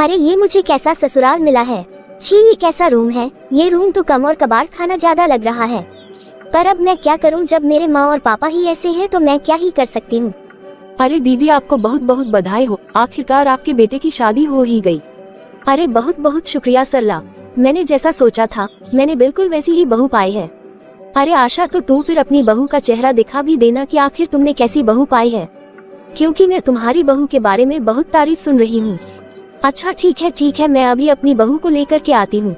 अरे ये मुझे कैसा ससुराल मिला है। छी, ये कैसा रूम है। ये रूम तो कम और कबाड़ खाना ज्यादा लग रहा है। पर अब मैं क्या करूं, जब मेरे माँ और पापा ही ऐसे हैं तो मैं क्या ही कर सकती हूँ। अरे दीदी, आपको बहुत बहुत बधाई हो, आखिरकार आपके बेटे की शादी हो ही गई। अरे बहुत बहुत शुक्रिया सरला, मैंने जैसा सोचा था मैंने बिल्कुल वैसी ही बहू पाई है। अरे आशा, तो तू फिर अपनी बहू का चेहरा दिखा भी देना कि आखिर तुमने कैसी बहू पाई है, क्योंकि मैं तुम्हारी बहू के बारे में बहुत तारीफ सुन रही हूँ। अच्छा ठीक है, मैं अभी अपनी बहू को लेकर के आती हूँ।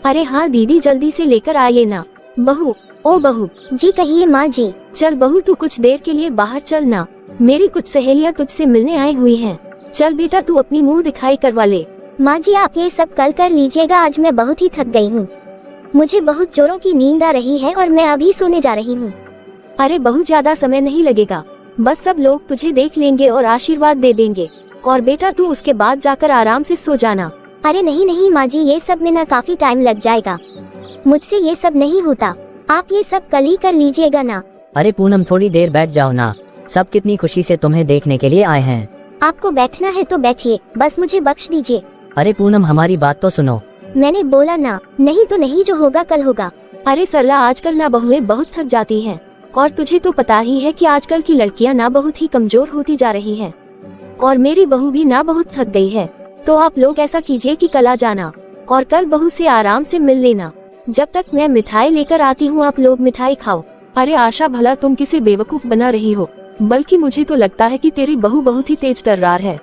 अरे हाँ दीदी, जल्दी से लेकर आइए ना। बहू, ओ बहू। जी कहिए माँ जी। चल बहू, तू कुछ देर के लिए बाहर चल ना, मेरी कुछ सहेलियाँ तुझसे मिलने आई हुई हैं। चल बेटा, तू अपनी मुंह दिखाई करवा ले। माँ जी आप ये सब कल कर लीजिएगा, आज मैं बहुत ही थक गई हूँ। मुझे बहुत जोरों की नींद आ रही है और मैं अभी सोने जा रही हूँ। अरे बहुत ज्यादा समय नहीं लगेगा, बस सब लोग तुझे देख लेंगे और आशीर्वाद दे देंगे, और बेटा तू उसके बाद जाकर आराम से सो जाना। अरे नहीं माँ जी, ये सब में ना काफी टाइम लग जाएगा, मुझसे ये सब नहीं होता। आप ये सब कल ही कर लीजिएगा ना। अरे पूनम, थोड़ी देर बैठ जाओ ना, सब कितनी खुशी से तुम्हें देखने के लिए आए हैं। आपको बैठना है तो बैठिए, बस मुझे बख्श दीजिए। अरे पूनम, हमारी बात तो सुनो। मैंने बोला ना, नहीं तो नहीं, जो होगा कल होगा। अरे सरला, आजकल ना बहुएं बहुत थक जाती हैं, और तुझे तो पता ही है कि आजकल की लड़कियां ना बहुत ही कमजोर होती जा रही हैं, और मेरी बहू भी ना बहुत थक गई है। तो आप लोग ऐसा कीजिए कि कल आ जाना और कल बहू से आराम से मिल लेना। जब तक मैं मिठाई लेकर आती हूँ आप लोग मिठाई खाओ। अरे आशा, भला तुम किसे बेवकूफ बना रही हो, बल्कि मुझे तो लगता है कि तेरी बहू बहुत ही तेज तर्रार है।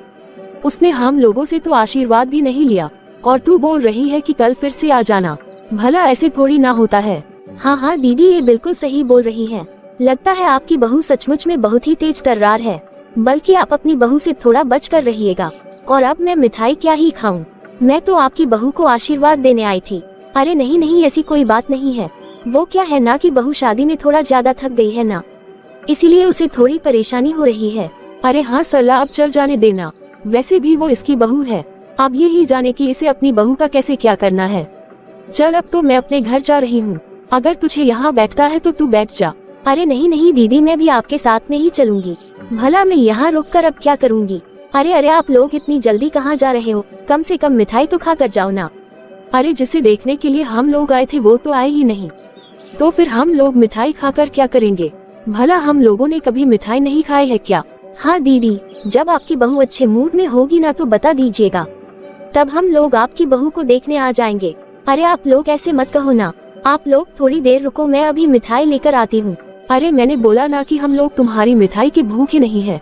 उसने हम लोगों से तो आशीर्वाद भी नहीं लिया, और तू बोल रही है कि कल फिर से आ जाना। भला ऐसे थोड़ी ना होता है। हाँ दीदी, ये बिल्कुल सही बोल रही है। लगता है आपकी बहू सचमुच में बहुत ही तेज तर्रार है, बल्कि आप अपनी बहू से थोड़ा बच कर रहिएगा। और अब मैं मिठाई क्या ही खाऊं, मैं तो आपकी बहू को आशीर्वाद देने आई थी। अरे नहीं, ऐसी कोई बात नहीं है। वो क्या है ना कि बहू शादी में थोड़ा ज्यादा थक गई है ना, इसीलिए उसे थोड़ी परेशानी हो रही है। अरे हाँ सरला, अब चल जाने देना, वैसे भी वो इसकी बहू है। अब ये ही जाने कि इसे अपनी बहू का कैसे क्या करना है। चल, अब तो मैं अपने घर जा रही हूँ, अगर तुझे यहाँ बैठता है तो तू बैठ जा। अरे नहीं दीदी, मैं भी आपके साथ में ही चलूंगी। भला मैं यहाँ रुककर अब क्या करूँगी। अरे आप लोग इतनी जल्दी कहाँ जा रहे हो, कम से कम मिठाई तो खा कर जाओ ना। अरे जिसे देखने के लिए हम लोग आए थे वो तो आए ही नहीं, तो फिर हम लोग मिठाई खाकर क्या करेंगे। भला हम लोगों ने कभी मिठाई नहीं खाई है क्या। हाँ दीदी, जब आपकी बहू अच्छे मूड में होगी ना तो बता दीजिएगा, तब हम लोग आपकी बहू को देखने आ जाएंगे। अरे आप लोग ऐसे मत कहो ना, आप लोग थोड़ी देर रुको, मैं अभी मिठाई लेकर आती हूँ। अरे मैंने बोला ना कि हम लोग तुम्हारी मिठाई के भूखे नहीं है,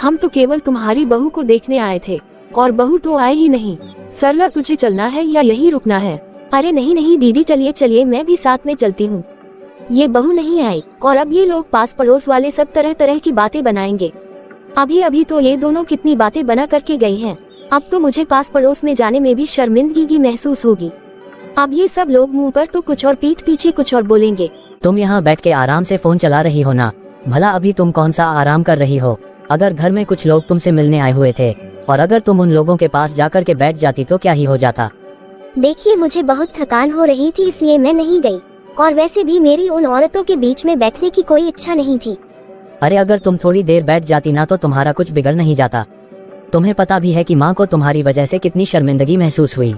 हम तो केवल तुम्हारी बहू को देखने आए थे, और बहू तो आए ही नहीं। सरला, तुझे चलना है या यहीं रुकना है। अरे नहीं दीदी, चलिए मैं भी साथ में चलती हूँ। ये बहू नहीं आई और अब ये लोग पास पड़ोस वाले सब तरह की बातें बनाएंगे। अभी तो ये दोनों कितनी बातें बना करके गई हैं। अब तो मुझे पास पड़ोस में जाने में भी शर्मिंदगी महसूस होगी। अब ये सब लोग मुंह पर तो कुछ और पीठ पीछे कुछ और बोलेंगे। तुम यहाँ बैठ के आराम से फोन चला रही हो ना। भला अभी तुम कौन सा आराम कर रही हो। अगर घर में कुछ लोग तुमसे मिलने आए हुए थे और अगर तुम उन लोगों के पास जाकर के बैठ जाती तो क्या ही हो जाता। देखिए, मुझे बहुत थकान हो रही थी इसलिए मैं नहीं गई, और वैसे भी मेरी उन औरतों के बीच में बैठने की कोई इच्छा नहीं थी। अरे अगर तुम थोड़ी देर बैठ जाती ना तो तुम्हारा कुछ बिगड़ नहीं जाता। तुम्हें पता भी है कि माँ को तुम्हारी वजह से कितनी शर्मिंदगी महसूस हुई।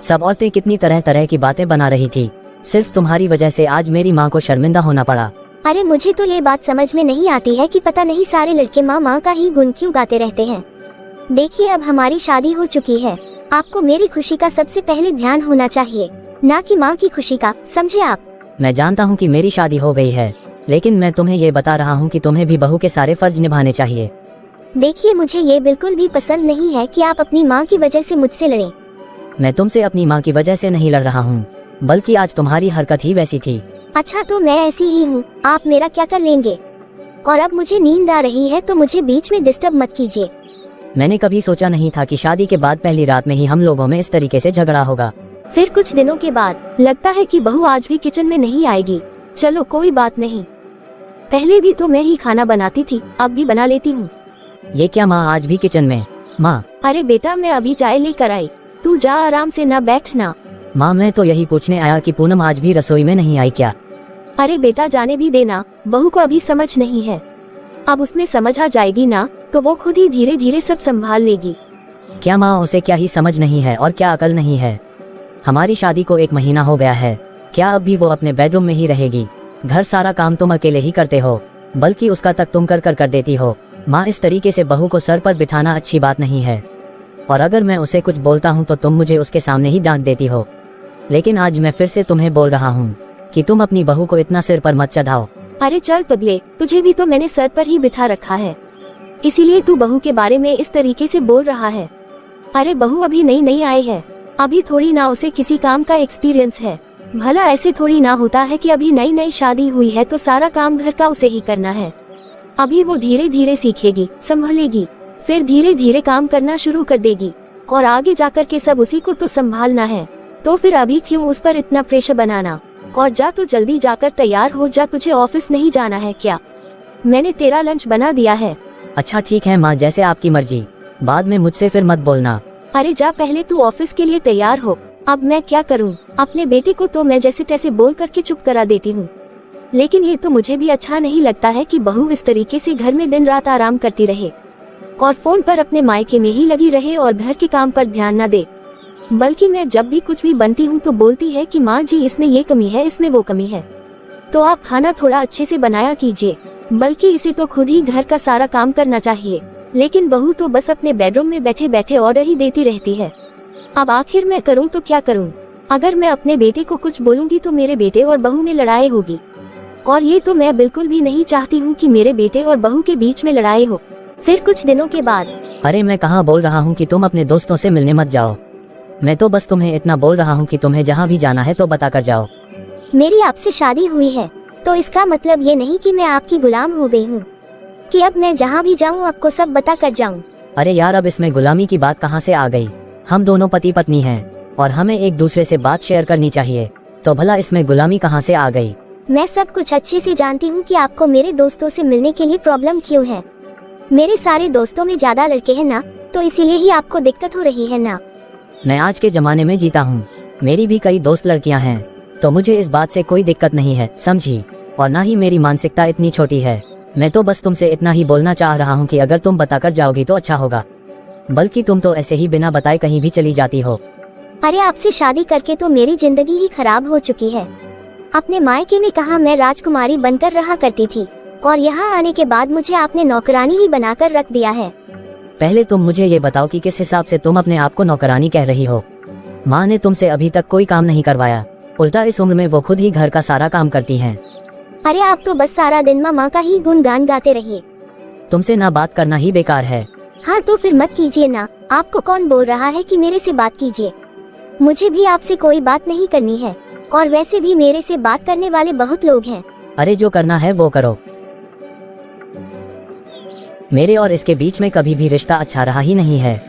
सब औरतें कितनी तरह की बातें बना रही थी, सिर्फ तुम्हारी वजह से आज मेरी माँ को शर्मिंदा होना पड़ा। अरे मुझे तो ये बात समझ में नहीं आती है कि पता नहीं सारे लड़के माँ का ही गुण क्यों गाते रहते हैं। देखिए, अब हमारी शादी हो चुकी है, आपको मेरी खुशी का सबसे पहले ध्यान होना चाहिए, ना कि माँ की खुशी का, समझे आप। मैं जानता हूँ कि मेरी शादी हो गई है, लेकिन मैं तुम्हें ये बता रहा हूँ कि तुम्हें भी बहू के सारे फर्ज निभाने चाहिए। देखिए, मुझे ये बिल्कुल भी पसंद नहीं है कि आप अपनी माँ की वजह से मुझसे लड़ें। मैं तुमसे अपनी माँ की वजह से नहीं लड़ रहा हूँ, बल्कि आज तुम्हारी हरकत ही वैसी थी। अच्छा, तो मैं ऐसी ही हूँ, आप मेरा क्या कर लेंगे। और अब मुझे नींद आ रही है तो मुझे बीच में डिस्टर्ब मत कीजिए। मैंने कभी सोचा नहीं था कि शादी के बाद पहली रात में ही हम लोगों में इस तरीके से झगड़ा होगा। फिर कुछ दिनों के बाद लगता है कि बहू आज भी किचन में नहीं आएगी। चलो कोई बात नहीं, पहले भी तो मैं ही खाना बनाती थी, अब भी बना लेती हूँ। ये क्या माँ, आज भी किचन में? माँ। अरे बेटा, मैं अभी चाय लेकर आई, तू जा आराम से ना बैठना। माँ, मैं तो यही पूछने आया कि पूनम आज भी रसोई में नहीं आई क्या। अरे बेटा, जाने भी देना, बहू को अभी समझ नहीं है, अब उसमें समझ आ जाएगी ना तो वो खुद ही धीरे धीरे सब संभाल लेगी। क्या माँ उसे क्या ही समझ नहीं है और क्या अकल नहीं है। हमारी शादी को 1 महीना हो गया है, क्या अब भी वो अपने बेडरूम में ही रहेगी? घर सारा काम तुम अकेले ही करते हो, बल्कि उसका तक तुम कर देती हो। माँ, इस तरीके से बहू को सर पर बिठाना अच्छी बात नहीं है, और अगर मैं उसे कुछ बोलता हूँ तो तुम मुझे उसके सामने ही डांट देती हो। लेकिन आज मैं फिर से तुम्हें बोल रहा हूँ कि तुम अपनी बहू को इतना सिर पर मत चढ़ाओ। अरे चल पगले, तुझे भी तो मैंने सर पर ही बिठा रखा है, इसीलिए तू बहू के बारे में इस तरीके से बोल रहा है। अरे बहू अभी नई आई है, अभी थोड़ी ना उसे किसी काम का एक्सपीरियंस है। भला ऐसे थोड़ी ना होता है कि अभी नई शादी हुई है तो सारा काम घर का उसे ही करना है। अभी वो धीरे धीरे सीखेगी, संभलेगी, फिर धीरे धीरे काम करना शुरू कर देगी, और आगे जाकर के सब उसी को तो संभालना है। तो फिर अभी क्यों उस पर इतना प्रेशर बनाना? और जा तो जल्दी जाकर तैयार हो जा, तुझे ऑफिस नहीं जाना है क्या? मैंने तेरा लंच बना दिया है। अच्छा ठीक है माँ, जैसे आपकी मर्जी, बाद में मुझसे फिर मत बोलना। अरे जा, पहले तू ऑफिस के लिए तैयार हो। अब मैं क्या करूं? अपने बेटे को तो मैं जैसे तैसे बोल करके चुप करा देती हूँ, लेकिन ये तो मुझे भी अच्छा नहीं लगता है कि बहू इस तरीके से घर में दिन रात आराम करती रहे और फोन पर अपने मायके में ही लगी रहे और घर के काम पर ध्यान न दे। बल्कि मैं जब भी कुछ भी बनती हूँ तो बोलती है कि माँ जी इसमें ये कमी है, इसमें वो कमी है, तो आप खाना थोड़ा अच्छे से बनाया कीजिए। बल्कि इसे तो खुद ही घर का सारा काम करना चाहिए, लेकिन बहू तो बस अपने बेडरूम में बैठे बैठे ऑर्डर ही देती रहती है। अब आखिर मैं करूँ तो क्या करूँ? अगर मैं अपने बेटे को कुछ बोलूँगी तो मेरे बेटे और बहू में लड़ाई होगी, और ये तो मैं बिल्कुल भी नहीं चाहती हूँ कि मेरे बेटे और बहू के बीच में लड़ाई हो। फिर कुछ दिनों के बाद, अरे मैं कहाँ बोल रहा हूँ कि तुम अपने दोस्तों से मिलने मत जाओ, मैं तो बस तुम्हें इतना बोल रहा हूँ कि तुम्हें जहाँ भी जाना है तो बता कर जाओ। मेरी आपसे शादी हुई है तो इसका मतलब ये नहीं कि मैं आपकी गुलाम हो गई हूँ कि अब मैं जहाँ भी जाऊँ आपको सब बता कर जाऊँ। अरे यार, अब इसमें गुलामी की बात कहाँ से आ गई? हम दोनों पति पत्नी हैं और हमें एक दूसरे से बात शेयर करनी चाहिए, तो भला इसमें गुलामी कहाँ से आ गई? मैं सब कुछ अच्छे से जानती हूँ कि आपको मेरे दोस्तों से मिलने के लिए प्रॉब्लम क्यों है। मेरे सारे दोस्तों में ज्यादा लड़के हैं ना, तो इसीलिए ही आपको दिक्कत हो रही है ना। मैं आज के जमाने में जीता हूँ, मेरी भी कई दोस्त लड़कियाँ हैं, तो मुझे इस बात से कोई दिक्कत नहीं है, समझी? और ना ही मेरी मानसिकता इतनी छोटी है। मैं तो बस तुमसे इतना ही बोलना चाह रहा हूँ कि अगर तुम बताकर जाओगी तो अच्छा होगा, बल्कि तुम तो ऐसे ही बिना बताए कहीं भी चली जाती हो। अरे आपसे शादी करके तो मेरी जिंदगी ही खराब हो चुकी है। अपने मायके में कहा मैं राजकुमारी बनकर रहा करती थी, और यहाँ आने के बाद मुझे आपने नौकरानी ही बनाकर रख दिया है। पहले तुम मुझे ये बताओ कि किस हिसाब से तुम अपने आप को नौकरानी कह रही हो? माँ ने तुमसे अभी तक कोई काम नहीं करवाया, उल्टा इस उम्र में वो खुद ही घर का सारा काम करती हैं। अरे आप तो बस सारा दिन माँ का ही गुणगान गाते रहिए। तुमसे ना बात करना ही बेकार है। हाँ तो फिर मत कीजिए ना, आपको कौन बोल रहा है कि मेरे से बात कीजिए? मुझे भी आपसे कोई बात नहीं करनी है, और वैसे भी मेरे से बात करने वाले बहुत लोग हैं। अरे जो करना है वो करो, मेरे और इसके बीच में कभी भी रिश्ता अच्छा रहा ही नहीं है।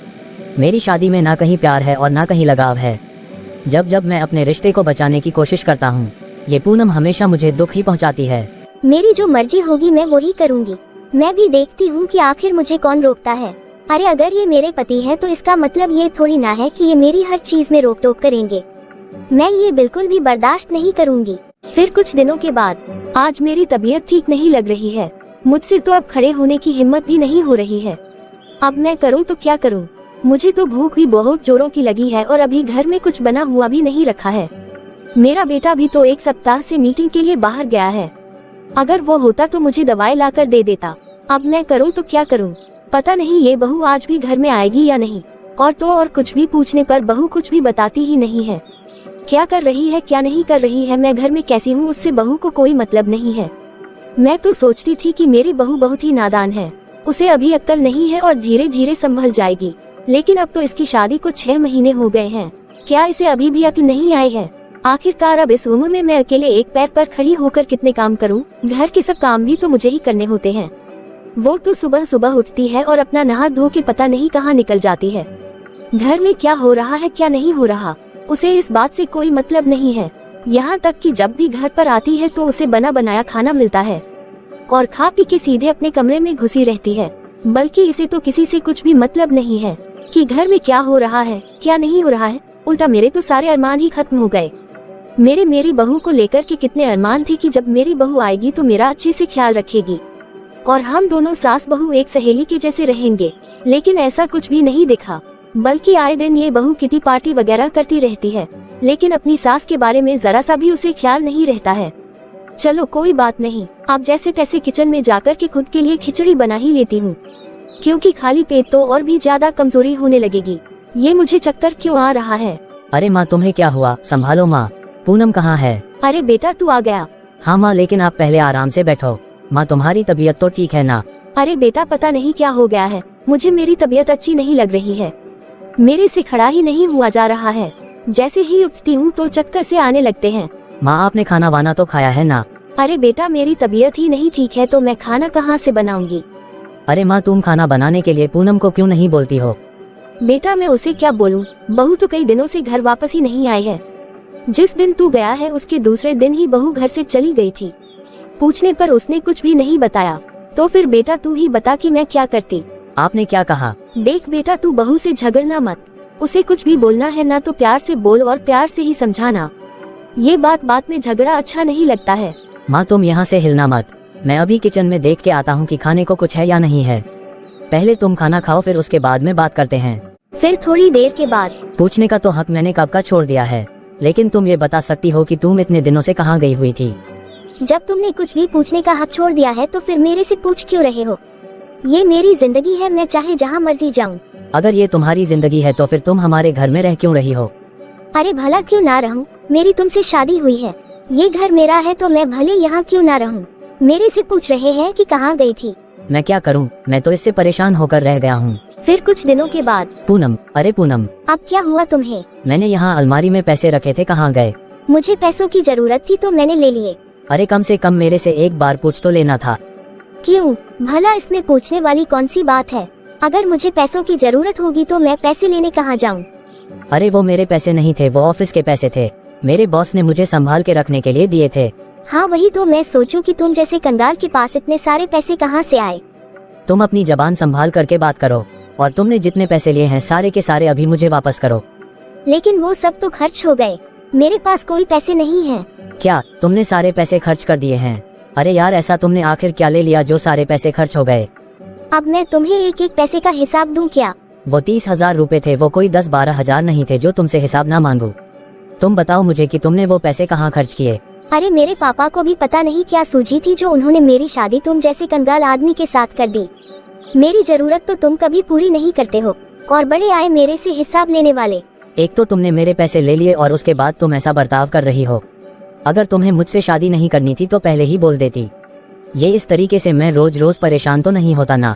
मेरी शादी में ना कहीं प्यार है और ना कहीं लगाव है। जब जब मैं अपने रिश्ते को बचाने की कोशिश करता हूँ, ये पूनम हमेशा मुझे दुख ही पहुँचाती है। मेरी जो मर्जी होगी मैं वही करूँगी। मैं भी देखती हूँ कि आखिर मुझे कौन रोकता है। अरे अगर ये मेरे पति है तो इसका मतलब ये थोड़ी ना है कि ये मेरी हर चीज में रोक टोक करेंगे। मैं ये बिल्कुल भी बर्दाश्त नहीं करूँगी। फिर कुछ दिनों के बाद, आज मेरी तबीयत ठीक नहीं लग रही है, मुझसे तो अब खड़े होने की हिम्मत भी नहीं हो रही है। अब मैं करूँ तो क्या करूँ? मुझे तो भूख भी बहुत जोरों की लगी है और अभी घर में कुछ बना हुआ भी नहीं रखा है। मेरा बेटा भी तो 1 सप्ताह से मीटिंग के लिए बाहर गया है। अगर वो होता तो मुझे दवाई लाकर दे देता। अब मैं करूँ तो क्या करूँ? पता नहीं ये बहू आज भी घर में आएगी या नहीं। और तो और कुछ भी पूछने पर बहू कुछ भी बताती ही नहीं है। क्या कर रही है क्या नहीं कर रही है, मैं घर में कैसी हूँ उससे बहू को कोई मतलब नहीं है। मैं तो सोचती थी कि मेरी बहू बहुत ही नादान है, उसे अभी अक्ल नहीं है और धीरे धीरे संभल जाएगी, लेकिन अब तो इसकी शादी को 6 महीने हो गए हैं। क्या इसे अभी भी अक्ल नहीं आई है? आखिरकार अब इस उम्र में मैं अकेले एक पैर पर खड़ी होकर कितने काम करूं? घर के सब काम भी तो मुझे ही करने होते हैं। वो तो सुबह सुबह उठती है और अपना नहा धो के पता नहीं कहाँ निकल जाती है। घर में क्या हो रहा है क्या नहीं हो रहा, उसे इस बात से कोई मतलब नहीं है। यहाँ तक कि जब भी घर पर आती है तो उसे बना बनाया खाना मिलता है और खा पी के सीधे अपने कमरे में घुसी रहती है। बल्कि इसे तो किसी से कुछ भी मतलब नहीं है कि घर में क्या हो रहा है क्या नहीं हो रहा है। उल्टा मेरे तो सारे अरमान ही खत्म हो गए। मेरी बहू को लेकर के कितने अरमान थे कि जब मेरी बहू आएगी तो मेरा अच्छे से ख्याल रखेगी और हम दोनों सास बहू एक सहेली के जैसे रहेंगे, लेकिन ऐसा कुछ भी नहीं दिखा। बल्कि आए दिन ये बहू किटी पार्टी वगैरह करती रहती है, लेकिन अपनी सास के बारे में जरा सा भी उसे ख्याल नहीं रहता है। चलो कोई बात नहीं, आप जैसे तैसे किचन में जाकर के खुद के लिए खिचड़ी बना ही लेती हूँ, क्योंकि खाली पेट तो और भी ज्यादा कमजोरी होने लगेगी। ये मुझे चक्कर क्यों आ रहा है? अरे माँ तुम्हें क्या हुआ? संभालो माँ। पूनम कहाँ है? अरे बेटा तू आ गया। हाँ माँ, लेकिन आप पहले आराम से बैठो। माँ तुम्हारी तबीयत तो ठीक है ना? अरे बेटा पता नहीं क्या हो गया है, मुझे मेरी तबीयत अच्छी नहीं लग रही है। मेरे से खड़ा ही नहीं हुआ जा रहा है, जैसे ही उठती हूँ तो चक्कर से आने लगते हैं। माँ आपने खाना वाना तो खाया है ना? अरे बेटा मेरी तबीयत ही नहीं ठीक है तो मैं खाना कहाँ से बनाऊंगी? अरे माँ तुम खाना बनाने के लिए पूनम को क्यों नहीं बोलती हो? बेटा मैं उसे क्या बोलूं, बहू तो कई दिनों से घर वापस ही नहीं आई है। जिस दिन तू गया है उसके दूसरे दिन ही बहू घर से चली गई थी। पूछने पर उसने कुछ भी नहीं बताया, तो फिर बेटा तू ही बता कि मैं क्या करती। आपने क्या कहा? देख बेटा तू बहू से झगड़ना मत, उसे कुछ भी बोलना है ना तो प्यार से बोल और प्यार से ही समझाना। ये बात में झगड़ा अच्छा नहीं लगता है। माँ तुम यहाँ से हिलना मत, मैं अभी किचन में देख के आता हूँ कि खाने को कुछ है या नहीं है। पहले तुम खाना खाओ, फिर उसके बाद में बात करते हैं। फिर थोड़ी देर के बाद, पूछने का तो हक मैंने कब का छोड़ दिया है, लेकिन तुम ये बता सकती हो कि तुम इतने दिनों से कहाँ गई हुई थी? जब तुमने कुछ भी पूछने का हक छोड़ दिया है तो फिर मेरे से पूछ क्यों रहे हो? ये मेरी जिंदगी है, मैं चाहे जहाँ मर्जी जाऊँ। अगर ये तुम्हारी जिंदगी है तो फिर तुम हमारे घर में रह क्यों रही हो? अरे भला क्यों ना रहूं, मेरी तुमसे शादी हुई है, ये घर मेरा है तो मैं भले यहाँ क्यों ना रहूं। मेरे से पूछ रहे हैं कि कहाँ गई थी। मैं क्या करूँ, मैं तो इससे परेशान होकर रह गया हूँ। फिर कुछ दिनों के बाद, पूनम, अरे पूनम, अब क्या हुआ तुम्हें? मैंने यहाँ अलमारी में पैसे रखे थे, कहाँ गए? मुझे पैसों की जरूरत थी तो मैंने ले लिए। अरे कम से कम मेरे से एक बार पूछ तो लेना था। क्यों, भला इसमें पूछने वाली कौन सी बात है? अगर मुझे पैसों की जरूरत होगी तो मैं पैसे लेने कहाँ जाऊँ? अरे वो मेरे पैसे नहीं थे, वो ऑफिस के पैसे थे, मेरे बॉस ने मुझे संभाल के रखने के लिए दिए थे। हाँ वही तो मैं सोचूं कि तुम जैसे कंगाल के पास इतने सारे पैसे कहाँ से आए। तुम अपनी जबान संभाल करके बात करो, और तुमने जितने पैसे लिए हैं सारे के सारे अभी मुझे वापस करो। लेकिन वो सब तो खर्च हो गए, मेरे पास कोई पैसे नहीं है। क्या तुमने सारे पैसे खर्च कर दिए हैं? अरे यार ऐसा तुमने आखिर क्या ले लिया जो सारे पैसे खर्च हो गए? अब मैं तुम्हें एक एक पैसे का हिसाब दूं क्या? वो 30,000 रुपए थे, वो कोई 10-12 हजार नहीं थे जो तुमसे हिसाब ना मांगू। तुम बताओ मुझे कि तुमने वो पैसे कहाँ खर्च किए? अरे मेरे पापा को भी पता नहीं क्या सूझी थी जो उन्होंने मेरी शादी तुम जैसे कंगाल आदमी के साथ कर दी। मेरी जरूरत तो तुम कभी पूरी नहीं करते हो, और बड़े आए मेरे से हिसाब लेने वाले। एक तो तुमने मेरे पैसे ले लिए और उसके बाद तुम ऐसा बर्ताव कर रही हो। अगर तुम्हें मुझसे शादी नहीं करनी थी तो पहले ही बोल देती। ये इस तरीके से मैं रोज रोज परेशान तो नहीं होता ना।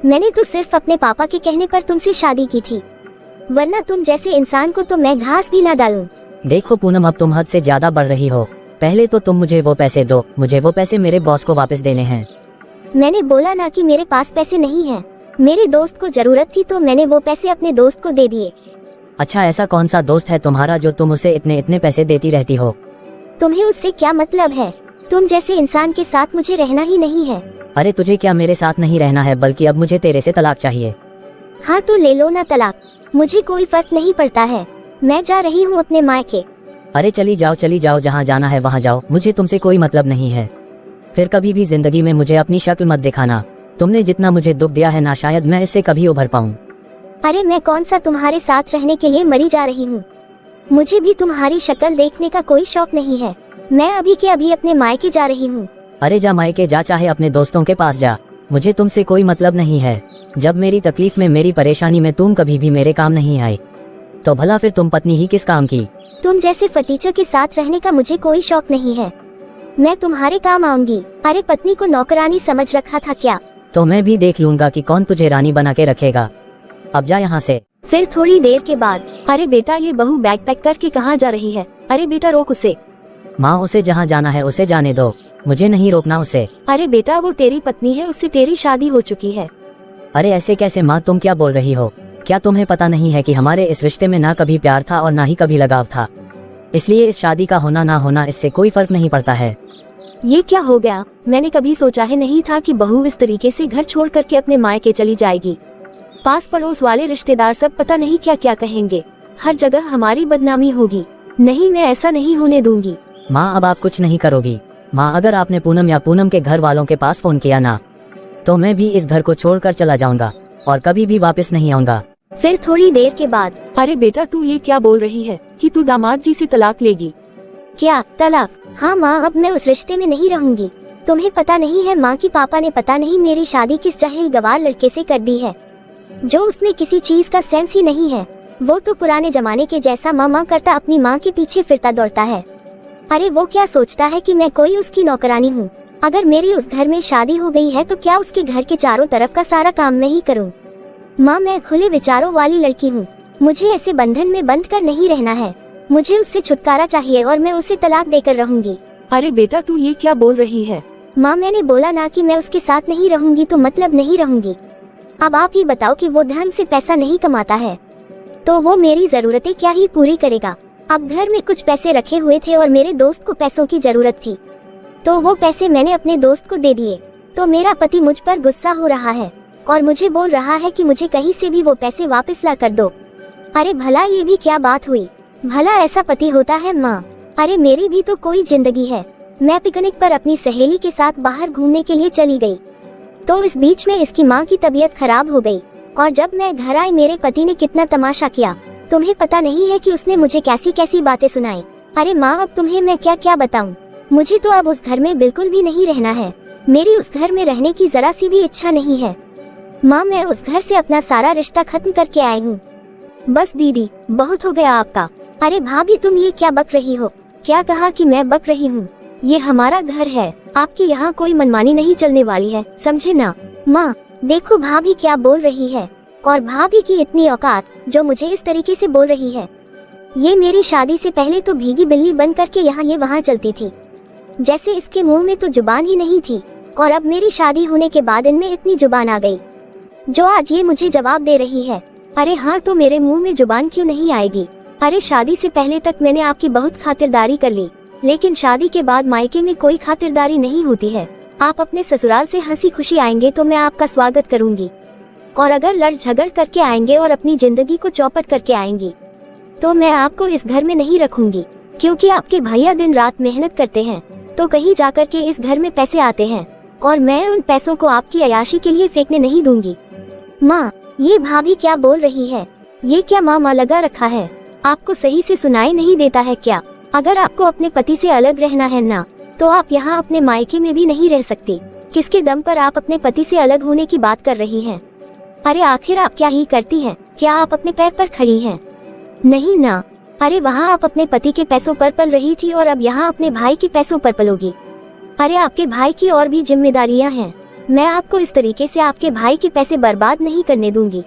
मैंने तो सिर्फ अपने पापा के कहने पर तुमसे शादी की थी, वरना तुम जैसे इंसान को तो मैं घास भी ना डालूं। देखो पूनम, अब तुम हद से ज्यादा बढ़ रही हो। पहले तो तुम मुझे वो पैसे दो, मुझे वो पैसे मेरे बॉस को वापस देने हैं। मैंने बोला ना कि मेरे पास पैसे नहीं हैं। मेरे दोस्त को जरूरत थी तो मैंने वो पैसे अपने दोस्त को दे दिए। अच्छा, ऐसा कौन सा दोस्त है तुम्हारा जो तुम उसे इतने इतने पैसे देती रहती हो? तुम्हें उससे क्या मतलब है? तुम जैसे इंसान के साथ मुझे रहना ही नहीं है। अरे तुझे क्या मेरे साथ नहीं रहना है, बल्कि अब मुझे तेरे से तलाक चाहिए। हाँ तो ले लो ना तलाक, मुझे कोई फर्क नहीं पड़ता है। मैं जा रही हूँ अपने मायके। अरे चली जाओ, जहाँ जाना है वहाँ जाओ, मुझे तुमसे कोई मतलब नहीं है। फिर कभी भी जिंदगी में मुझे अपनी शक्ल मत दिखाना। तुमने जितना मुझे दुख दिया है ना, शायद मैं इससे कभी उभर पाऊँ। अरे मैं कौन सा तुम्हारे साथ रहने के लिए मरी जा रही हूँ। मुझे भी तुम्हारी शक्ल देखने का कोई शौक नहीं है। मैं अभी के अभी अपने मायके जा रही हूँ। अरे जा मायके जा, चाहे अपने दोस्तों के पास जा, मुझे तुमसे कोई मतलब नहीं है। जब मेरी तकलीफ में, मेरी परेशानी में तुम कभी भी मेरे काम नहीं आए, तो भला फिर तुम पत्नी ही किस काम की? तुम जैसे फटीचर के साथ रहने का मुझे कोई शौक नहीं है। मैं तुम्हारे काम आऊंगी। अरे पत्नी को नौकरानी समझ रखा था क्या? तो मैं भी देख लूंगा कि कौन तुझे रानी बना के रखेगा। अब जा यहाँ से। फिर थोड़ी देर के बाद, अरे बेटा ये बहू बैग पैक करके कहाँ जा रही है? अरे बेटा रोक उसे। माँ उसे जहाँ जाना है उसे जाने दो, मुझे नहीं रोकना उसे। अरे बेटा वो तेरी पत्नी है, उससे तेरी शादी हो चुकी है। अरे ऐसे कैसे माँ, तुम क्या बोल रही हो? क्या तुम्हें पता नहीं है कि हमारे इस रिश्ते में ना कभी प्यार था और ना ही कभी लगाव था, इसलिए इस शादी का होना ना होना इससे कोई फर्क नहीं पड़ता है। ये क्या हो गया? मैंने कभी सोचा ही नहीं था कि बहू इस तरीके से घर छोड़ करके अपने मायके चली जाएगी। पास पड़ोस वाले रिश्तेदार सब पता नहीं क्या क्या कहेंगे, हर जगह हमारी बदनामी होगी। नहीं, मैं ऐसा नहीं होने दूंगी। माँ अब आप कुछ नहीं करोगी। माँ अगर आपने पूनम या पूनम के घर वालों के पास फोन किया ना, तो मैं भी इस घर को छोड़कर चला जाऊंगा और कभी भी वापस नहीं आऊंगा। फिर थोड़ी देर के बाद, अरे बेटा तू ये क्या बोल रही है कि तू दामाद जी से तलाक लेगी? क्या तलाक? हाँ माँ, अब मैं उस रिश्ते में नहीं रहूंगी। तुम्हें पता नहीं है माँ की पापा ने पता नहीं मेरी शादी किस जाहिल गवार लड़के से कर दी है, जो उसमें किसी चीज का सेंस ही नहीं है। वो तो पुराने जमाने के जैसा माँ करता अपनी माँ के पीछे फिरता दौड़ता है। अरे वो क्या सोचता है कि मैं कोई उसकी नौकरानी हूँ? अगर मेरी उस घर में शादी हो गई है तो क्या उसके घर के चारों तरफ का सारा काम मैं ही करूँ? माँ, मैं खुले विचारों वाली लड़की हूँ, मुझे ऐसे बंधन में बंद कर नहीं रहना है। मुझे उससे छुटकारा चाहिए और मैं उसे तलाक देकर रहूंगी। अरे बेटा तू ये क्या बोल रही है? माँ, मैंने बोला ना कि मैं उसके साथ नहीं रहूंगी तो मतलब नहीं रहूंगी। अब आप ही बताओ कि वो ढंग से पैसा नहीं कमाता है तो वो मेरी जरूरतें क्या ही पूरी करेगा। अब घर में कुछ पैसे रखे हुए थे और मेरे दोस्त को पैसों की जरूरत थी तो वो पैसे मैंने अपने दोस्त को दे दिए। तो मेरा पति मुझ पर गुस्सा हो रहा है और मुझे बोल रहा है कि मुझे कहीं से भी वो पैसे वापस ला कर दो। अरे भला ये भी क्या बात हुई? भला ऐसा पति होता है माँ? अरे मेरी भी तो कोई जिंदगी है। मैं पिकनिक पर अपनी सहेली के साथ बाहर घूमने के लिए चली गई तो इस बीच में इसकी माँ की तबीयत खराब हो गई और जब मैं घर आई मेरे पति ने कितना तमाशा किया। तुम्हें पता नहीं है कि उसने मुझे कैसी कैसी बातें सुनाई। अरे माँ, अब तुम्हें मैं क्या क्या बताऊँ? मुझे तो अब उस घर में बिल्कुल भी नहीं रहना है। मेरी उस घर में रहने की जरा सी भी इच्छा नहीं है। माँ, मैं उस घर से अपना सारा रिश्ता खत्म करके आई हूँ। बस दीदी, बहुत हो गया आपका। अरे भाभी, तुम ये क्या बक रही हो? क्या कहा कि मैं बक रही हूँ? ये हमारा घर है, आपकी यहाँ कोई मनमानी नहीं चलने वाली है, समझे ना? माँ देखो भाभी क्या बोल रही है, और भाभी की इतनी औकात जो मुझे इस तरीके से बोल रही है। ये मेरी शादी से पहले तो भीगी बिल्ली बन करके यहाँ ये वहाँ चलती थी, जैसे इसके मुंह में तो जुबान ही नहीं थी, और अब मेरी शादी होने के बाद इनमें इतनी जुबान आ गई जो आज ये मुझे जवाब दे रही है। अरे हाँ, तो मेरे मुंह में जुबान क्यों नहीं आएगी? अरे शादी से पहले तक मैंने आपकी बहुत खातिरदारी कर ली, लेकिन शादी के बाद मायके में कोई खातिरदारी नहीं होती है। आप अपने ससुराल से हंसी खुशी आएंगे तो मैं आपका स्वागत करूंगी, और अगर लड़ झगड़ करके आएंगे और अपनी जिंदगी को चौपट करके आएंगी तो मैं आपको इस घर में नहीं रखूंगी, क्योंकि आपके भैया दिन रात मेहनत करते हैं तो कहीं जाकर के इस घर में पैसे आते हैं, और मैं उन पैसों को आपकी अयाशी के लिए फेंकने नहीं दूंगी। माँ, ये भाभी क्या बोल रही है? ये क्या माँ लगा रखा है? आपको सही से सुनाई नहीं देता है क्या? अगर आपको अपने पति से अलग रहना है ना, तो आप यहाँ अपने मायके में भी नहीं रह सकती। किसके दम पर आप अपने पति से अलग होने की बात कर रही हैं? अरे आखिर आप क्या ही करती हैं? क्या आप अपने पैर पर खड़ी हैं? नहीं ना। अरे वहाँ आप अपने पति के पैसों पर पल रही थी और अब यहाँ अपने भाई के पैसों पर पलोगी। अरे आपके भाई की और भी जिम्मेदारियाँ हैं। मैं आपको इस तरीके से आपके भाई के पैसे बर्बाद नहीं करने दूंगी।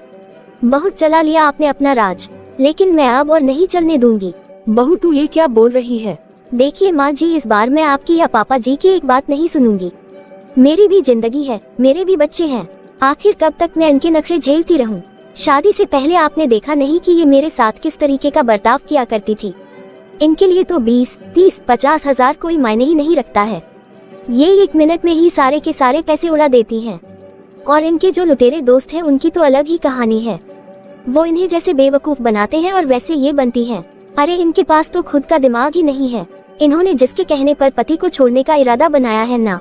बहुत चला लिया आपने अपना राज, लेकिन मैं अब और नहीं चलने दूंगी। बहू तू ये क्या बोल रही है? देखिए माँ जी, इस बार मैं आपकी या पापा जी की एक बात नहीं सुनूंगी। मेरी भी जिंदगी है, मेरे भी बच्चे हैं। आखिर कब तक मैं इनके नखरे झेलती रहूं? शादी से पहले आपने देखा नहीं कि ये मेरे साथ किस तरीके का बर्ताव किया करती थी? इनके लिए तो 20, 30, 50 हजार कोई मायने ही नहीं रखता है। ये 1 मिनट में ही सारे के सारे पैसे उड़ा देती हैं। और इनके जो लुटेरे दोस्त हैं उनकी तो अलग ही कहानी है। वो इन्हें जैसे बेवकूफ बनाते हैं और वैसे ये बनती हैं। अरे इनके पास तो खुद का दिमाग ही नहीं है। इन्होंने जिसके कहने पर पति को छोड़ने का इरादा बनाया है ना,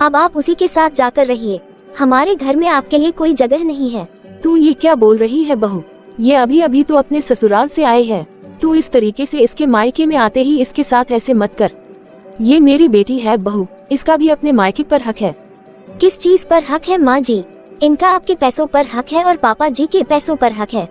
अब आप उसी के साथ जाकर रहिए। हमारे घर में आपके लिए कोई जगह नहीं है। तू ये क्या बोल रही है बहू? ये अभी अभी तो अपने ससुराल से आए हैं। तू इस तरीके से इसके मायके में आते ही इसके साथ ऐसे मत कर। ये मेरी बेटी है बहू, इसका भी अपने मायके पर हक है। किस चीज पर हक है माँ जी? इनका आपके पैसों पर हक है और पापा जी के पैसों पर हक है,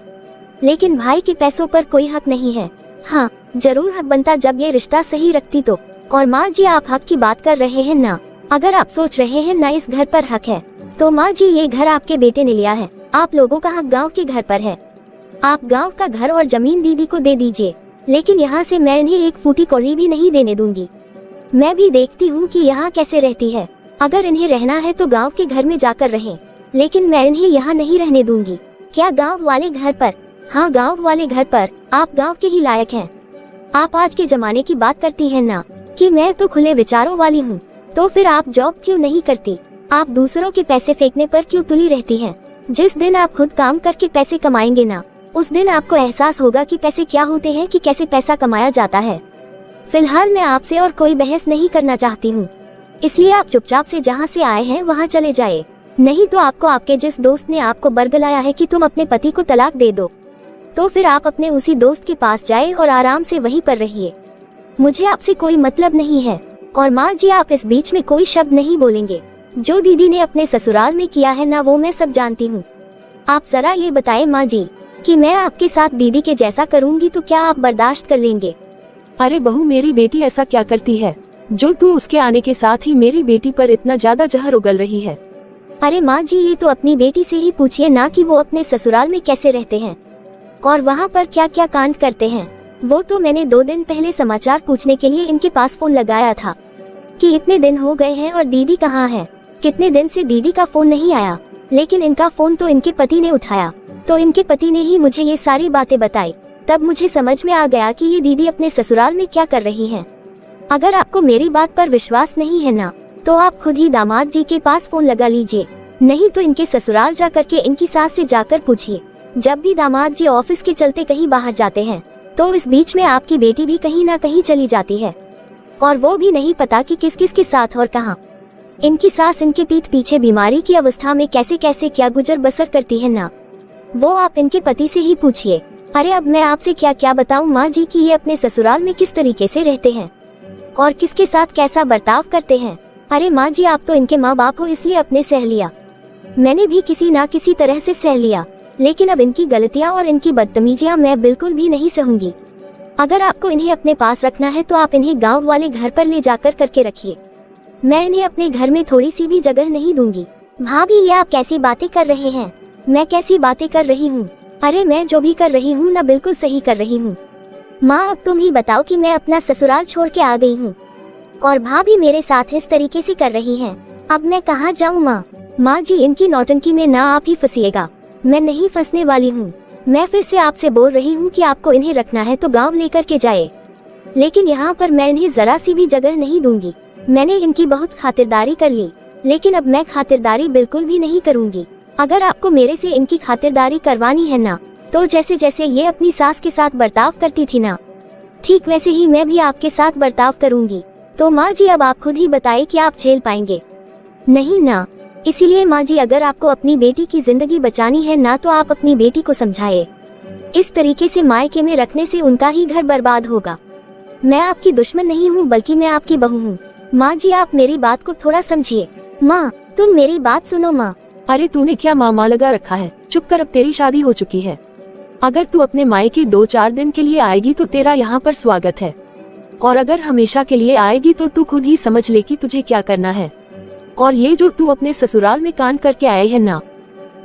लेकिन भाई के पैसों पर कोई हक नहीं है। हाँ, जरूर हक बनता जब ये रिश्ता सही रखती तो। और माँ जी, आप हक की बात कर रहे हैं ना? अगर आप सोच रहे हैं ना इस घर पर हक है, तो माँ जी ये घर आपके बेटे ने लिया है। आप लोगों का हक गांव के घर पर है। आप गांव का घर और जमीन दीदी को दे दीजिए, लेकिन यहाँ से मैं इन्हें एक फूटी कौड़ी भी नहीं देने दूंगी। मैं भी देखती हूँ कि यहाँ कैसे रहती है। अगर इन्हें रहना है तो गांव के घर में जाकर रहें, लेकिन मैं इन्हें यहाँ नहीं रहने दूंगी। क्या गांव वाले घर पर? हाँ, गांव वाले घर पर। आप गांव के ही लायक हैं। आप आज के जमाने की बात करती हैं ना कि मैं तो खुले विचारों वाली हूँ, तो फिर आप जॉब क्यों नहीं करती? आप दूसरों के पैसे फेंकने पर क्यों तुली रहती हैं? जिस दिन आप खुद काम करके पैसे कमाएंगे ना, उस दिन आपको एहसास होगा कि पैसे क्या होते हैं, कि कैसे पैसा कमाया जाता है। फिलहाल मैं आपसे और कोई बहस नहीं करना चाहती हूँ, इसलिए आप चुपचाप से जहाँ से आए हैं वहाँ चले जाए, नहीं तो आपको आपके जिस दोस्त ने आपको बरगलाया है कि तुम अपने पति को तलाक दे दो, तो फिर आप अपने उसी दोस्त के पास जाए और आराम से वहीं पर रहिए। मुझे आपसे कोई मतलब नहीं है। और माँ जी, आप इस बीच में कोई शब्द नहीं बोलेंगे। जो दीदी ने अपने ससुराल में किया है ना, वो मैं सब जानती हूँ। आप जरा ये बताएं माँ जी कि मैं आपके साथ दीदी के जैसा करूँगी तो क्या आप बर्दाश्त कर लेंगे? अरे बहू, मेरी बेटी ऐसा क्या करती है जो तू उसके आने के साथ ही मेरी बेटी पर इतना ज्यादा जहर उगल रही है? अरे माँ जी, ये तो अपनी बेटी से ही पूछिए ना कि वो अपने ससुराल में कैसे रहते हैं और वहाँ पर क्या क्या कांड करते हैं। वो तो मैंने 2 दिन पहले समाचार पूछने के लिए इनके पास फोन लगाया था कि इतने दिन हो गए हैं और दीदी कहाँ है। कितने दिन से दीदी का फोन नहीं आया, लेकिन इनका फोन तो इनके पति ने उठाया। तो इनके पति ने ही मुझे ये सारी बातें बताई। तब मुझे समझ में आ गया कि ये दीदी अपने ससुराल में क्या कर रही है। अगर आपको मेरी बात पर विश्वास नहीं है ना, तो आप खुद ही दामाद जी के पास फोन लगा लीजिए, नहीं तो इनके ससुराल जा करके इनकी सास से जाकर पूछिए। जब भी दामाद जी ऑफिस के चलते कहीं बाहर जाते हैं तो इस बीच में आपकी बेटी भी कहीं ना कहीं चली जाती है, और वो भी नहीं पता कि किस किस के साथ और कहाँ। इनकी सास इनके पीठ पीछे बीमारी की अवस्था में कैसे कैसे क्या गुजर बसर करती है ना, वो आप इनके पति से ही पूछिए। अरे अब मैं आपसे क्या क्या बताऊं माँ जी कि ये अपने ससुराल में किस तरीके से रहते हैं और किसके साथ कैसा बर्ताव करते हैं। अरे माँ जी, आप तो इनके माँ बाप हो, इसलिए अपने सह लिया। मैंने भी किसी ना किसी तरह से सह लिया, लेकिन अब इनकी गलतियाँ और इनकी बदतमीजियाँ मैं बिल्कुल भी नहीं सहूंगी। अगर आपको इन्हें अपने पास रखना है तो आप इन्हें गाँव वाले घर पर ले जाकर करके रखिए। मैं इन्हें अपने घर में थोड़ी सी भी जगह नहीं दूंगी। भाभी, ये आप कैसी बातें कर रहे हैं? मैं कैसी बातें कर रही हूँ? अरे मैं जो भी कर रही हूँ ना, बिल्कुल सही कर रही हूँ। माँ, अब तुम ही बताओ कि मैं अपना ससुराल छोड़ के आ गई हूँ और भाभी मेरे साथ इस तरीके से कर रही हैं। अब मैं कहाँ जाऊँ माँ? माँ जी, इनकी नौटंकी में ना आप ही फंसिएगा, मैं नहीं फंसने वाली हूँ। मैं फिर से आपसे बोल रही हूँ कि आपको इन्हें रखना है तो गाँव लेकर के जाए, लेकिन यहाँ पर मैं इन्हें जरा सी भी जगह नहीं दूंगी। मैंने इनकी बहुत खातिरदारी कर ली, लेकिन अब मैं खातिरदारी बिल्कुल भी नहीं करूँगी। अगर आपको मेरे से इनकी खातिरदारी करवानी है ना, तो जैसे जैसे ये अपनी सास के साथ बर्ताव करती थी ना, ठीक वैसे ही मैं भी आपके साथ बर्ताव करूंगी। तो माँ जी, अब आप खुद ही बताइए कि आप झेल पाएंगे? नहीं ना। इसीलिए माँ जी, अगर आपको अपनी बेटी की जिंदगी बचानी है ना, तो आप अपनी बेटी को समझाइए। इस तरीके से मायके में रखने से उनका ही घर बर्बाद होगा। मैं आपकी दुश्मन नहीं हूँ, बल्कि मैं आपकी बहू हूँ। माँ जी, आप मेरी बात को थोड़ा समझिए। माँ, तुम मेरी बात सुनो माँ। अरे तूने क्या मामा लगा रखा है? चुप कर, अब तेरी शादी हो चुकी है। अगर तू अपने मायके 2-4 दिन के लिए आएगी तो तेरा यहाँ पर स्वागत है, और अगर हमेशा के लिए आएगी तो तू खुद ही समझ ले कि तुझे क्या करना है। और ये जो तू अपने ससुराल में कांड करके आए है ना,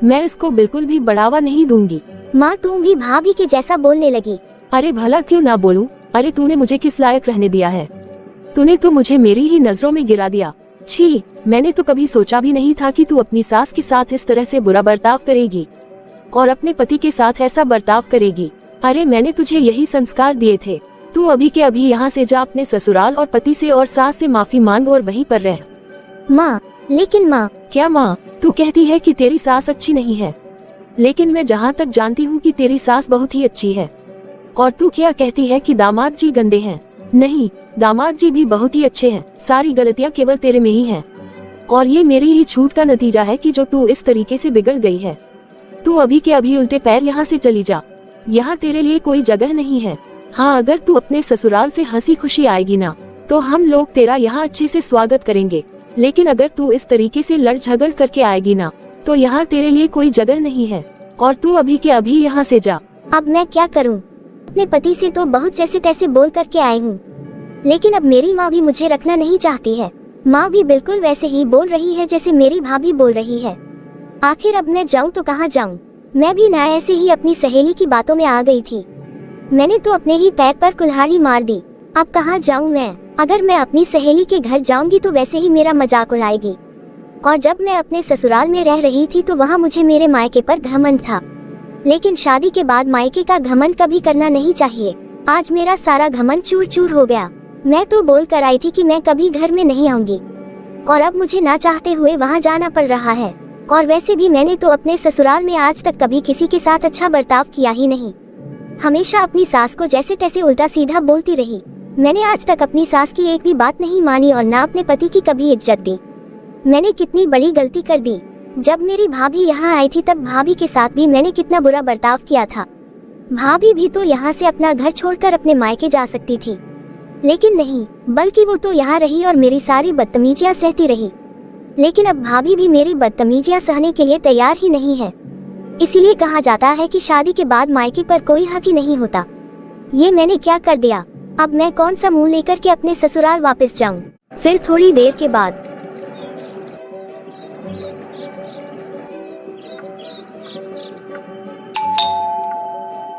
मैं इसको बिल्कुल भी बढ़ावा नहीं दूंगी। माँ, तुम भी भाभी के जैसा बोलने लगी। अरे भला क्यों ना बोलूं? अरे तूने मुझे किस लायक रहने दिया है? तूने तो मुझे मेरी ही नजरों में गिरा दिया। छी, मैंने तो कभी सोचा भी नहीं था कि तू अपनी सास के साथ इस तरह से बुरा बर्ताव करेगी और अपने पति के साथ ऐसा बर्ताव करेगी। अरे मैंने तुझे यही संस्कार दिए थे। तू अभी के अभी यहाँ से जा, अपने ससुराल और पति से और सास से माफी मांग और वहीं पर रह। माँ, लेकिन माँ। क्या माँ? तू कहती है कि तेरी सास अच्छी नहीं है, लेकिन मैं जहाँ तक जानती हूँ कि तेरी सास बहुत ही अच्छी है। और तू क्या कहती है कि दामाद जी गंदे हैं? नहीं, दामाद जी भी बहुत ही अच्छे हैं। सारी गलतियाँ केवल तेरे में ही हैं, और ये मेरी ही छूट का नतीजा है कि जो तू इस तरीके से बिगड़ गई है। तू अभी के अभी उल्टे पैर यहाँ से चली जा, यहाँ तेरे लिए कोई जगह नहीं है। हाँ, अगर तू अपने ससुराल से हंसी खुशी आएगी ना, तो हम लोग तेरा यहाँ अच्छे से स्वागत करेंगे, लेकिन अगर तू इस तरीके से लड़ झगड़ करके आएगी ना, तो यहाँ तेरे लिए कोई जगह नहीं है, और तू अभी के अभी यहाँ से जा। अब मैं क्या करूँ? अपने पति से तो बहुत जैसे तैसे बोल करके आई हूँ, लेकिन अब मेरी माँ भी मुझे रखना नहीं चाहती है। माँ भी बिल्कुल वैसे ही बोल रही है जैसे मेरी भाभी बोल रही है। आखिर अब मैं जाऊँ तो कहाँ जाऊँ? मैं भी ना ऐसे ही अपनी सहेली की बातों में आ गई थी। मैंने तो अपने ही पैर पर कुल्हाड़ी मार दी। अब कहाँ जाऊँ मैं? अगर मैं अपनी सहेली के घर जाऊंगी तो वैसे ही मेरा मजाक उड़ाएगी। और जब मैं अपने ससुराल में रह रही थी तो वहाँ मुझे मेरे मायके पर घमंड था, लेकिन शादी के बाद मायके का घमंड कभी करना नहीं चाहिए। आज मेरा सारा घमंड चूर चूर हो गया। मैं तो बोल कर आई थी कि मैं कभी घर में नहीं आऊंगी, और अब मुझे ना चाहते हुए वहाँ जाना पड़ रहा है। और वैसे भी मैंने तो अपने ससुराल में आज तक कभी किसी के साथ अच्छा बर्ताव किया ही नहीं। हमेशा अपनी सास को जैसे तैसे उल्टा सीधा बोलती रही। मैंने आज तक अपनी सास की एक भी बात नहीं मानी और ना अपने पति की कभी इज्जत दी। मैंने कितनी बड़ी गलती कर दी। जब मेरी भाभी यहाँ आई थी तब भाभी के साथ भी मैंने कितना बुरा बर्ताव किया था। भाभी भी तो यहाँ से अपना घर छोड़कर अपने मायके जा सकती थी, लेकिन नहीं, बल्कि वो तो यहाँ रही और मेरी सारी बदतमीजियाँ सहती रही। लेकिन अब भाभी भी मेरी बदतमीजियाँ सहने के लिए तैयार ही नहीं है। इसीलिए कहा जाता है कि शादी के बाद मायके पर कोई हक ही नहीं होता। ये मैंने क्या कर दिया? अब मैं कौन सा मुंह लेकर के अपने ससुराल वापस जाऊं? फिर थोड़ी देर के बाद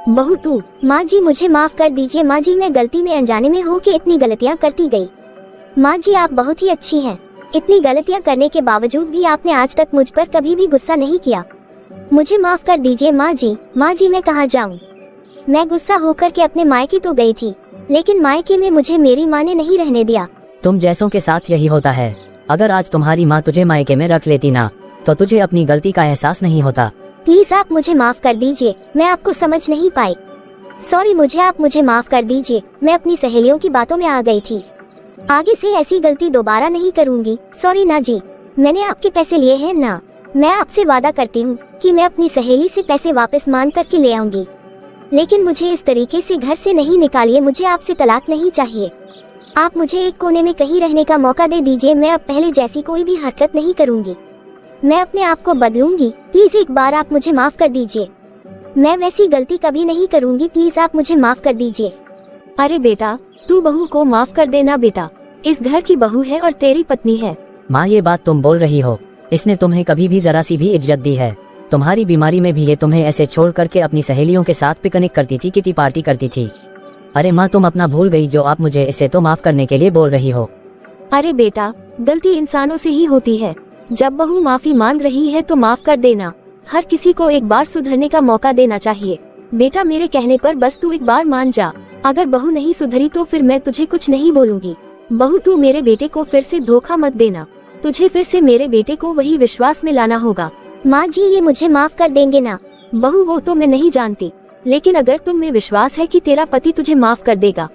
बहू तू। माँ जी मुझे माफ कर दीजिए। माँ जी मैं गलती में अनजाने में हो के इतनी गलतियाँ करती गई। माँ जी आप बहुत ही अच्छी हैं। इतनी गलतियाँ करने के बावजूद भी आपने आज तक मुझ पर कभी भी गुस्सा नहीं किया। मुझे माफ कर दीजिए माँ जी। माँ जी मैं कहाँ जाऊँ? मैं गुस्सा होकर के अपने मायके तो गई थी, लेकिन मायके में मुझे मेरी माँ ने नहीं रहने दिया। तुम जैसों के साथ यही होता है। अगर आज तुम्हारी माँ तुझे मायके में रख लेती ना, तो तुझे अपनी गलती का एहसास नहीं होता। प्लीज आप मुझे माफ कर दीजिए, मैं आपको समझ नहीं पाई। सॉरी, आप मुझे माफ कर दीजिए। मैं अपनी सहेलियों की बातों में आ गई थी। आगे से ऐसी गलती दोबारा नहीं करूंगी। सॉरी ना जी, मैंने आपके पैसे लिए हैं ना। मैं आपसे वादा करती हूँ कि मैं अपनी सहेली से पैसे वापस मांग करके ले आऊंगी, लेकिन मुझे इस तरीके से घर से नहीं निकालिए। मुझे आपसे तलाक नहीं चाहिए। आप मुझे एक कोने में कहीं रहने का मौका दे दीजिए। मैं अब पहले जैसी कोई भी हरकत नहीं करूंगी। मैं अपने आप को बदलूंगी। प्लीज एक बार आप मुझे माफ कर दीजिए। मैं वैसी गलती कभी नहीं करूंगी। प्लीज आप मुझे माफ कर दीजिए। अरे बेटा, तू बहू को माफ कर देना बेटा। इस घर की बहू है और तेरी पत्नी है। माँ ये बात तुम बोल रही हो? इसने तुम्हें कभी भी जरा सी भी इज्जत दी है? तुम्हारी बीमारी में भी ये तुम्हें ऐसे छोड़ करके अपनी सहेलियों के साथ पिकनिक करती थी, किटी पार्टी करती थी। अरे माँ तुम अपना भूल गई जो आप मुझे इसे तो माफ करने के लिए बोल रही हो। अरे बेटा, गलती इंसानों से ही होती है। जब बहू माफी मांग रही है तो माफ कर देना। हर किसी को एक बार सुधरने का मौका देना चाहिए। बेटा मेरे कहने पर बस तू एक बार मान जा। अगर बहू नहीं सुधरी तो फिर मैं तुझे कुछ नहीं बोलूंगी। बहू तू मेरे बेटे को फिर से धोखा मत देना। तुझे फिर से मेरे बेटे को वही विश्वास में लाना होगा। माँ जी ये मुझे माफ कर देंगे ना? बहू वो तो मैं नहीं जानती, लेकिन अगर तुम में विश्वास है कि तेरा पति तुझे माफ कर देगा,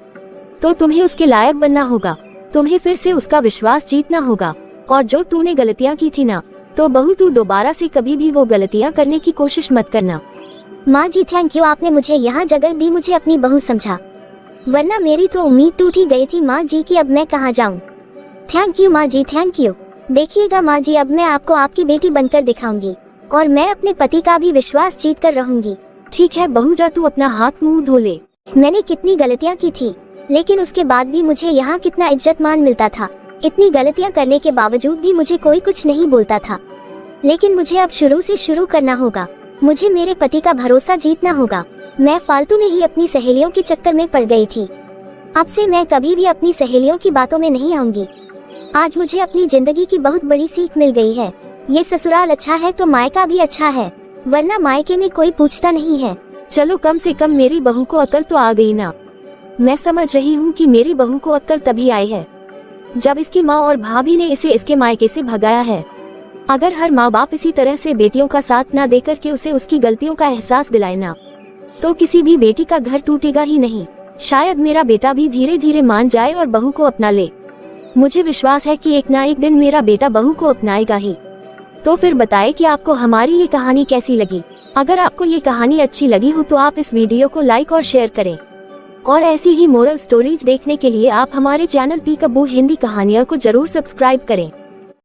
तो तुम्हें उसके लायक बनना होगा। तुम्हें फिर से उसका विश्वास जीतना होगा। और जो तूने गलतियाँ की थी ना, तो बहू तू दोबारा से कभी भी वो गलतियाँ करने की कोशिश मत करना। माँ जी थैंक यू, आपने मुझे यहाँ जगह दी, मुझे अपनी बहू समझा, वरना मेरी तो उम्मीद टूट ही गई थी माँ जी की अब मैं कहाँ जाऊँ। थैंक यू माँ जी, थैंक यू। देखिएगा माँ जी, अब मैं आपको आपकी बेटी बनकर दिखाऊंगी और मैं अपने पति का भी विश्वास जीत कर रहूंगी। ठीक है बहू, जा तू अपना हाथ मुंह धो ले। मैंने कितनी गलतियाँ की थी, लेकिन उसके बाद भी मुझे यहाँ कितना इज्जत मान मिलता था। इतनी गलतियाँ करने के बावजूद भी मुझे कोई कुछ नहीं बोलता था। लेकिन मुझे अब शुरू से शुरू करना होगा। मुझे मेरे पति का भरोसा जीतना होगा। मैं फालतू में ही अपनी सहेलियों के चक्कर में पड़ गई थी। अब से मैं कभी भी अपनी सहेलियों की बातों में नहीं आऊंगी। आज मुझे अपनी जिंदगी की बहुत बड़ी सीख मिल गई है। ये ससुराल अच्छा है तो मायका भी अच्छा है, वरना मायके में कोई पूछता नहीं है। चलो कम से कम मेरी बहू को अकल तो आ गई ना। मैं समझ रही हूँ कि मेरी बहू को अकल तभी आई है जब इसकी माँ और भाभी ने इसे इसके मायके से भगाया है। अगर हर माँ बाप इसी तरह से बेटियों का साथ ना देकर के उसे उसकी गलतियों का एहसास दिलाए ना, तो किसी भी बेटी का घर टूटेगा ही नहीं। शायद मेरा बेटा भी धीरे धीरे मान जाए और बहू को अपना ले। मुझे विश्वास है कि एक ना एक दिन मेरा बेटा बहू को अपनाएगा ही। तो फिर बताएं कि आपको हमारी ये कहानी कैसी लगी। अगर आपको ये कहानी अच्छी लगी हो तो आप इस वीडियो को लाइक और शेयर करें। और ऐसी ही मोरल स्टोरीज देखने के लिए आप हमारे चैनल पीकाबू हिंदी कहानियाँ को जरूर सब्सक्राइब करें।